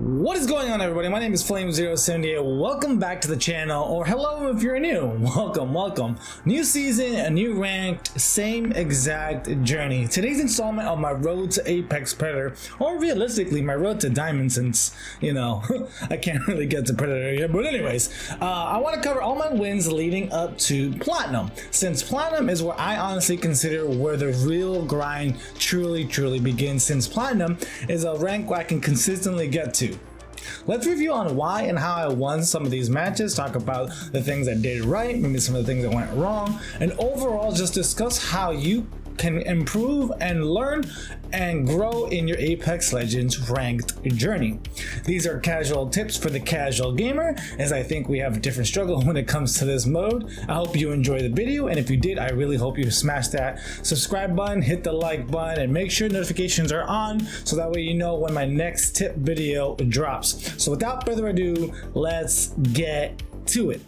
What is going on, everybody? My name is Flame078. Welcome back to the channel, or hello if you're new. Welcome. New season, a new ranked, same exact journey. Today's installment of my road to Apex Predator, or realistically, my road to Diamond, since, you know, I can't really get to Predator yet. But anyways, I want to cover all my wins leading up to Platinum, since Platinum is where I honestly consider where the real grind truly begins, since Platinum is a rank where I can consistently get to. Let's review on why and how I won some of these matches, talk about the things I did right, maybe some of the things that went wrong, and overall just discuss how you can improve and learn and grow in your Apex Legends ranked journey. These are casual tips for the casual gamer, as I think we have a different struggle when it comes to this mode. I hope you enjoyed the video, and if you did, I really hope you smash that subscribe button, hit the like button, and make sure notifications are on so that way you know when my next tip video drops. So without further ado, let's get to it.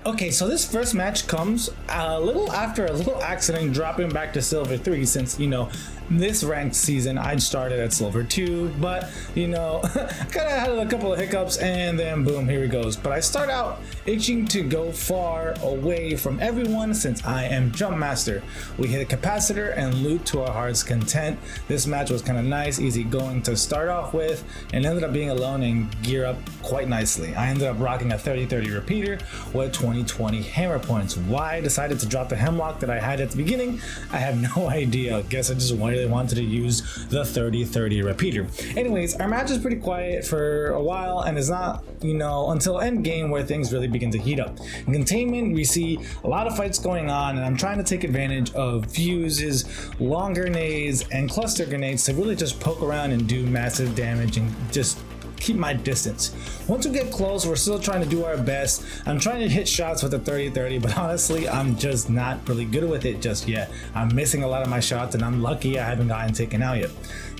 Okay, so this first match comes a little after a little accident dropping back to Silver 3, since, you know, this ranked season I started at Silver 2, but, you know, kind of had a couple of hiccups and then boom, here it goes. But I start out itching to go far away from everyone since I am Jump Master. We hit a capacitor and loot to our heart's content. This match was kind of nice, easy going to start off with, and ended up being alone and gear up quite nicely. I ended up rocking a 30-30 repeater with 20-20 hammer points. Why I decided to drop the hemlock that I had at the beginning, I have no idea. I guess I just wanted to use the 30-30 repeater. Anyways, our match is pretty quiet for a while, and it's not, you know, until end game where things really begin to heat up. In containment, we see a lot of fights going on, and I'm trying to take advantage of fuses, long grenades, and cluster grenades to really just poke around and do massive damage and just keep my distance. Once we get close, we're still trying to do our best. I'm trying to hit shots with the 30-30, but honestly, I'm just not really good with it just yet. I'm missing a lot of my shots, and I'm lucky I haven't gotten taken out yet.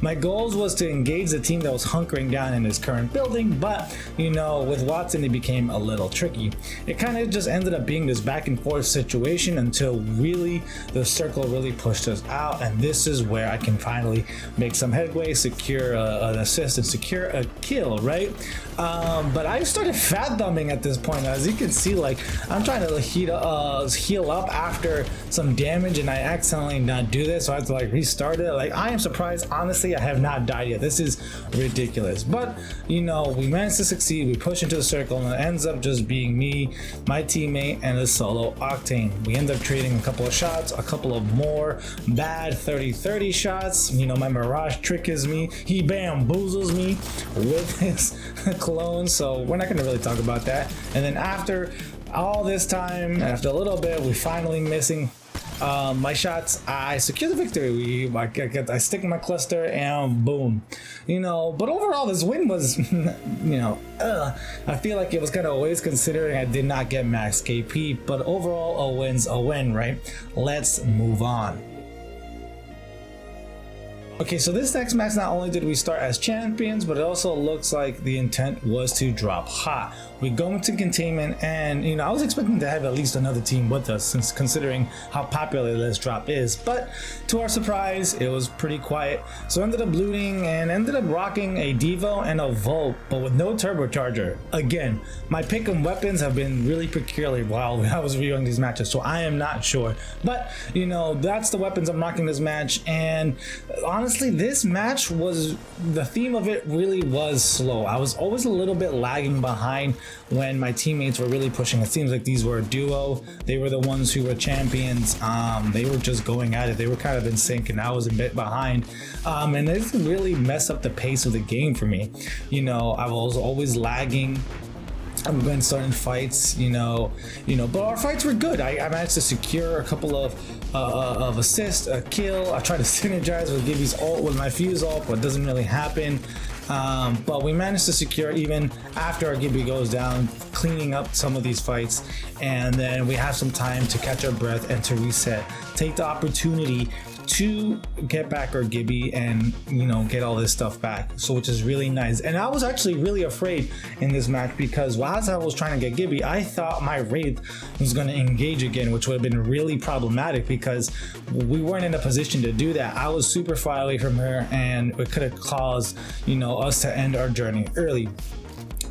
My goals was to engage the team that was hunkering down in this current building, but, you know, with Watson, it became a little tricky. It kind of just ended up being this back and forth situation until really the circle really pushed us out, and this is where I can finally make some headway, secure an assist, and secure a kill, right? But I started fat thumbing at this point. As you can see, like, I'm trying to heal up after some damage, and I accidentally not do this, so I have to like restart it. Like, I am surprised, honestly, I have not died yet. This is ridiculous. But, you know, we managed to succeed. We push into the circle, and it ends up just being me, my teammate, and a solo Octane. We end up trading a couple of shots, a couple of more bad 30-30 shots. You know, my Mirage triggers me. He bamboozles me with his clone, so we're not going to really talk about that. And then after all this time, after a little bit, we finally missing my shots, I secure the victory. I stick my cluster and boom, you know. But overall, this win was, you know, I feel like it was kind of a waste considering I did not get max KP. But overall, a win's a win, right? Let's move on. Okay, so this next match, not only did we start as champions, but it also looks like the intent was to drop hot. We go into containment, and, you know, I was expecting to have at least another team with us, since considering how popular this drop is, but to our surprise, it was pretty quiet. So I ended up looting and ended up rocking a Devo and a Volt, but with no turbocharger. Again, my pick of weapons have been really peculiar while I was reviewing these matches, so I am not sure. But, you know, that's the weapons I'm rocking this match, and honestly, this match was, the theme of it really was slow. I was always a little bit lagging behind when my teammates were really pushing. It seems like these were a duo. They were the ones who were champions. They were just going at it. They were kind of in sync, and I was a bit behind. And this really messed up the pace of the game for me. You know, I was always lagging. I've been starting fights, you know, but our fights were good. I managed to secure a couple of assists, a kill. I tried to synergize with Gibby's ult with my fuse ult, but it doesn't really happen. But we managed to secure even after our Gibby goes down, cleaning up some of these fights, and then we have some time to catch our breath and to reset. Take the opportunity to get back our Gibby and, you know, get all this stuff back. So, which is really nice. And I was actually really afraid in this match because as I was trying to get Gibby, I thought my Wraith was going to engage again, which would have been really problematic because we weren't in a position to do that. I was super far away from her and it could have caused, you know, us to end our journey early.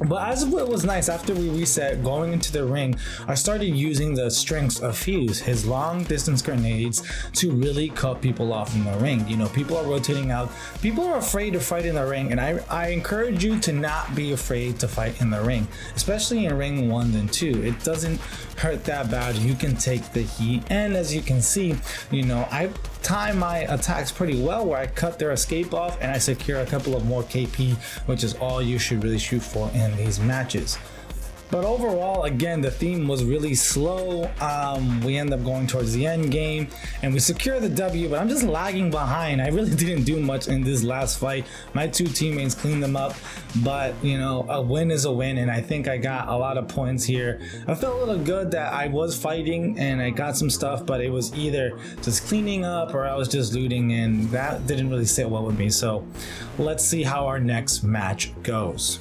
But as it was nice, after we reset, going into the ring, I started using the strengths of Fuse, his long distance grenades, to really cut people off in the ring. You know, people are rotating out, people are afraid to fight in the ring, and I encourage you to not be afraid to fight in the ring, especially in ring 1 and 2. It doesn't hurt that bad. You can take the heat, and as you can see, you know, I time my attacks pretty well where I cut their escape off and I secure a couple of more KP, which is all you should really shoot for in these matches. But overall, again, the theme was really slow. We end up going towards the end game and we secure the W, but I'm just lagging behind. I really didn't do much in this last fight. My two teammates cleaned them up, but you know, a win is a win, and I think I got a lot of points here. I felt a little good that I was fighting and I got some stuff, but it was either just cleaning up or I was just looting, and that didn't really sit well with me. So let's see how our next match goes.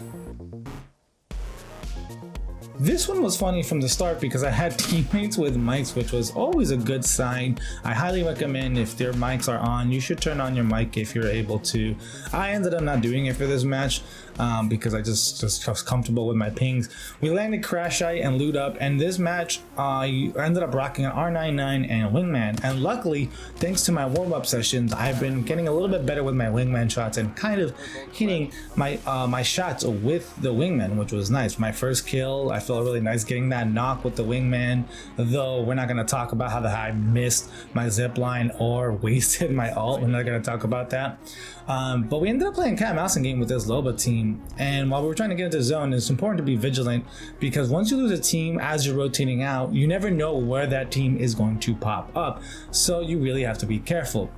This one was funny from the start because I had teammates with mics, which was always a good sign. I highly recommend if their mics are on, you should turn on your mic if you're able to. I ended up not doing it for this match because I just was comfortable with my pings. We landed Crashite and Loot Up, and this match I ended up rocking an R99 and Wingman. And luckily, thanks to my warm-up sessions, I've been getting a little bit better with my Wingman shots and kind of hitting my shots with the Wingman, which was nice. My first kill, I felt really nice getting that knock with the Wingman, though we're not going to talk about how I missed my zip line or wasted my ult. We're not going to talk about that. But we ended up playing cat and mouse game with this Loba team, and while we were trying to get into zone, it's important to be vigilant because once you lose a team as you're rotating out, you never know where that team is going to pop up, so you really have to be careful.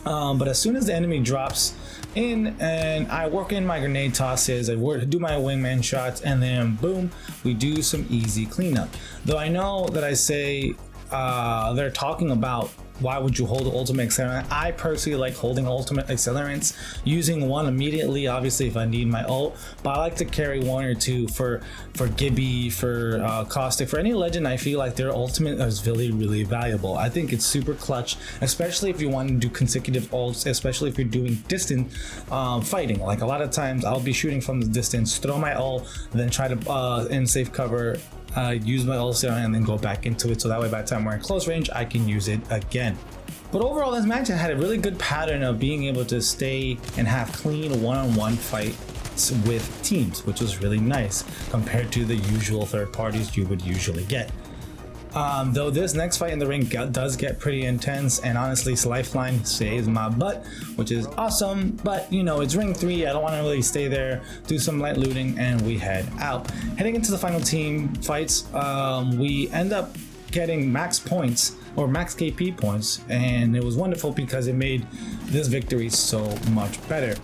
But as soon as the enemy drops in and I work in my grenade tosses, I do my Wingman shots, and then boom, we do some easy cleanup. Though I know that I say they're talking about why would you hold ultimate accelerant. I personally like holding ultimate accelerants, using one immediately obviously if I need my ult, but I like to carry one or two for Gibby, for Caustic, for any legend. I feel like their ultimate is really valuable. I think it's super clutch, especially if you want to do consecutive ults, especially if you're doing distant fighting. Like a lot of times I'll be shooting from the distance, throw my ult, then try to in safe cover, use my ult and then go back into it, so that way by the time we're in close range I can use it again. But overall, this match had a really good pattern of being able to stay and have clean one-on-one fights with teams, which was really nice compared to the usual third parties you would usually get. Though this next fight in the ring does get pretty intense, and honestly Lifeline saves my butt, which is awesome, but you know, it's ring 3, I don't want to really stay there, do some light looting, and we head out. Heading into the final team fights, we end up getting max points or max KP points, and it was wonderful because it made this victory so much better.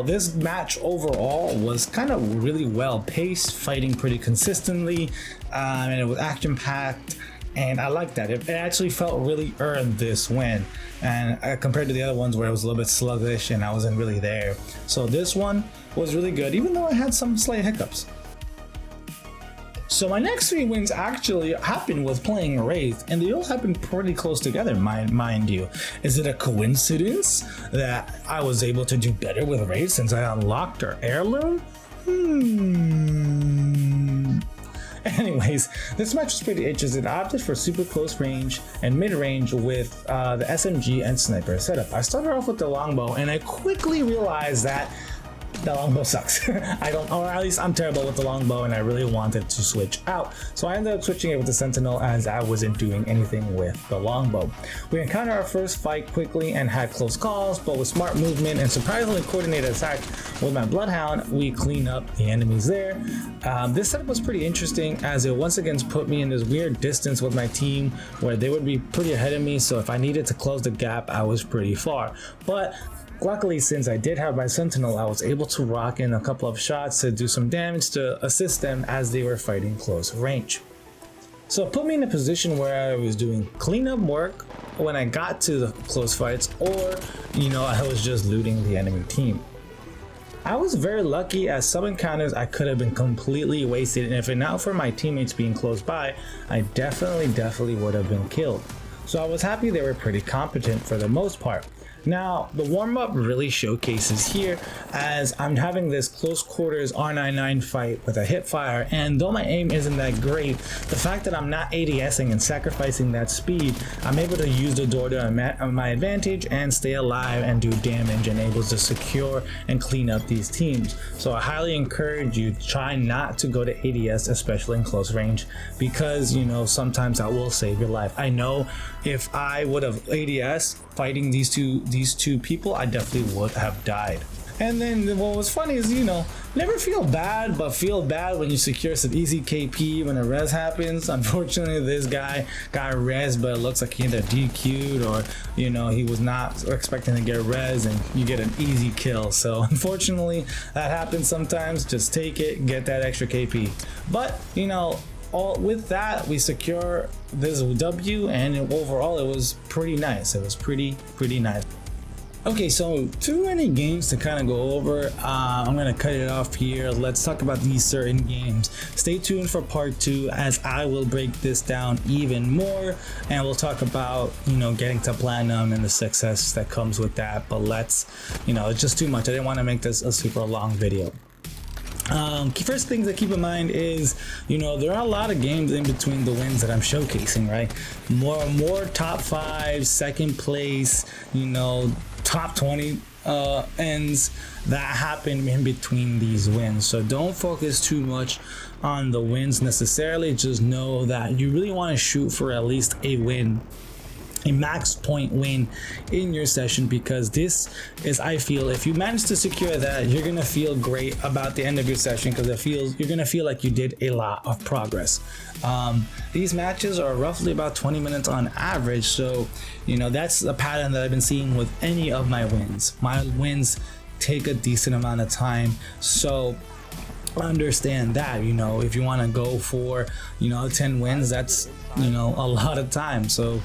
This match overall was kind of really well paced, fighting pretty consistently, and it was action packed, and I like that. It actually felt really earned this win, and compared to the other ones where it was a little bit sluggish and I wasn't really there. So this one was really good, even though I had some slight hiccups. So my next 3 wins actually happened with playing Wraith, and they all happened pretty close together, mind you. Is it a coincidence that I was able to do better with Wraith since I unlocked her heirloom? Anyways, this match was pretty interesting. I opted for super close range and mid range with the SMG and sniper setup. I started off with the longbow, and I quickly realized that the longbow sucks. or at least I'm terrible with the longbow, and I really wanted to switch out. So I ended up switching it with the Sentinel, as I wasn't doing anything with the longbow. We encountered our first fight quickly and had close calls, but with smart movement and surprisingly coordinated attack with my Bloodhound, we clean up the enemies there. This setup was pretty interesting, as it once again put me in this weird distance with my team where they would be pretty ahead of me, so if I needed to close the gap, I was pretty far. But luckily, since I did have my Sentinel, I was able to rock in a couple of shots to do some damage to assist them as they were fighting close range. So it put me in a position where I was doing cleanup work when I got to the close fights, or I was just looting the enemy team. I was very lucky, as some encounters I could have been completely wasted, and if not for my teammates being close by, I definitely would have been killed. So I was happy they were pretty competent for the most part. Now, the warm-up really showcases here, as I'm having this close quarters R99 fight with a hip fire, and though my aim isn't that great, the fact that I'm not ADSing and sacrificing that speed, I'm able to use the door to my advantage and stay alive and do damage, and able to secure and clean up these teams. So I highly encourage you to try not to go to ADS, especially in close range, because sometimes that will save your life. I know if I would have ADS fighting these two people, I definitely would have died. And then what was funny is, never feel bad, but feel bad when you secure some easy KP when a res happens. Unfortunately, this guy got res, but it looks like he either DQ'd or, he was not expecting to get res, and you get an easy kill. So unfortunately, that happens sometimes. Just take it, get that extra KP. But, with that, we secure this W, and overall it was pretty nice. It was pretty nice. Okay, so too many games to kind of go over. I'm gonna cut it off here. Let's talk about these certain games. Stay tuned for part 2, as I will break this down even more, and we'll talk about getting to platinum and the success that comes with that. But it's just too much. I didn't want to make this a super long video. First things to keep in mind is, there are a lot of games in between the wins that I'm showcasing, right? More top 5, second place, top 20 ends that happen in between these wins. So don't focus too much on the wins necessarily. Just know that you really want to shoot for at least a win, a max point win in your session, because this is, I feel, if you manage to secure that, you're gonna feel great about the end of your session, because you're gonna feel like you did a lot of progress. These matches are roughly about 20 minutes on average, so that's a pattern that I've been seeing with any of my wins. My wins take a decent amount of time, so understand that if you want to go for 10 wins, that's a lot of time. So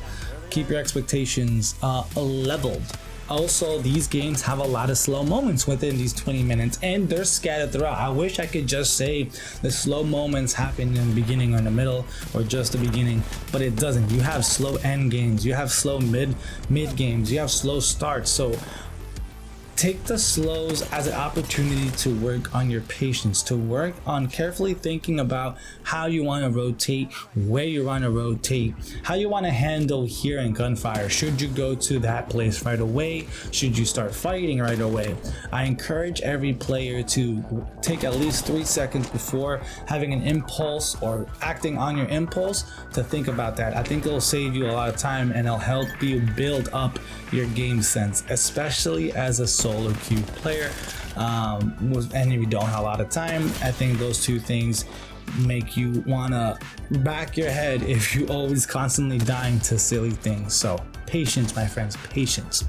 keep your expectations leveled. Also, these games have a lot of slow moments within these 20 minutes, and they're scattered throughout. I wish I could just say the slow moments happen in the beginning or in the middle, or just the beginning, but it doesn't. You have slow end games, you have slow mid games, you have slow starts. So take the slows as an opportunity to work on your patience, to work on carefully thinking about how you want to rotate, where you want to rotate, how you want to handle hearing gunfire. Should you go to that place right away? Should you start fighting right away? I encourage every player to take at least 3 seconds before having an impulse or acting on your impulse to think about that. I think it'll save you a lot of time, and it'll help you build up your game sense, especially as a solo queue player, and if you don't have a lot of time. I think those two things make you want to back your head if you always constantly dying to silly things. So patience, my friends, patience.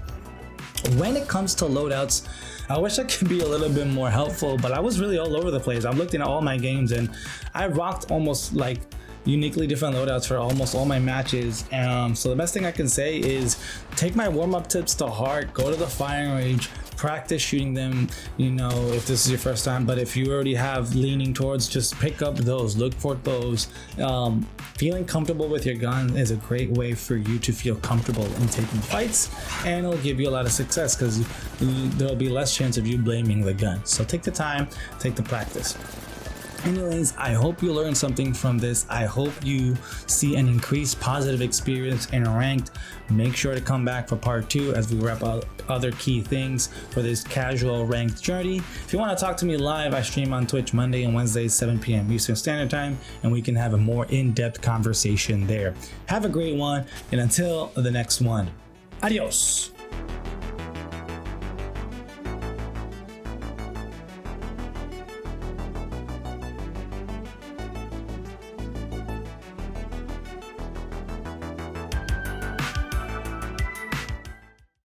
When it comes to loadouts, I wish I could be a little bit more helpful, but I was really all over the place. I've looked at all my games, and I rocked almost like uniquely different loadouts for almost all my matches. So the best thing I can say is take my warm-up tips to heart, go to the firing range, practice shooting them, if this is your first time. But if you already have leaning towards, just pick up those, look for those. Feeling comfortable with your gun is a great way for you to feel comfortable in taking fights, and it'll give you a lot of success, because there'll be less chance of you blaming the gun. So take the time, take the practice. Anyways, I hope you learned something from this. I hope you see an increased positive experience in ranked. Make sure to come back for part 2 as we wrap up other key things for this casual ranked journey. If you want to talk to me live, I stream on Twitch Monday and Wednesday, 7 p.m. Eastern Standard Time, and we can have a more in-depth conversation there. Have a great one, and until the next one, adios.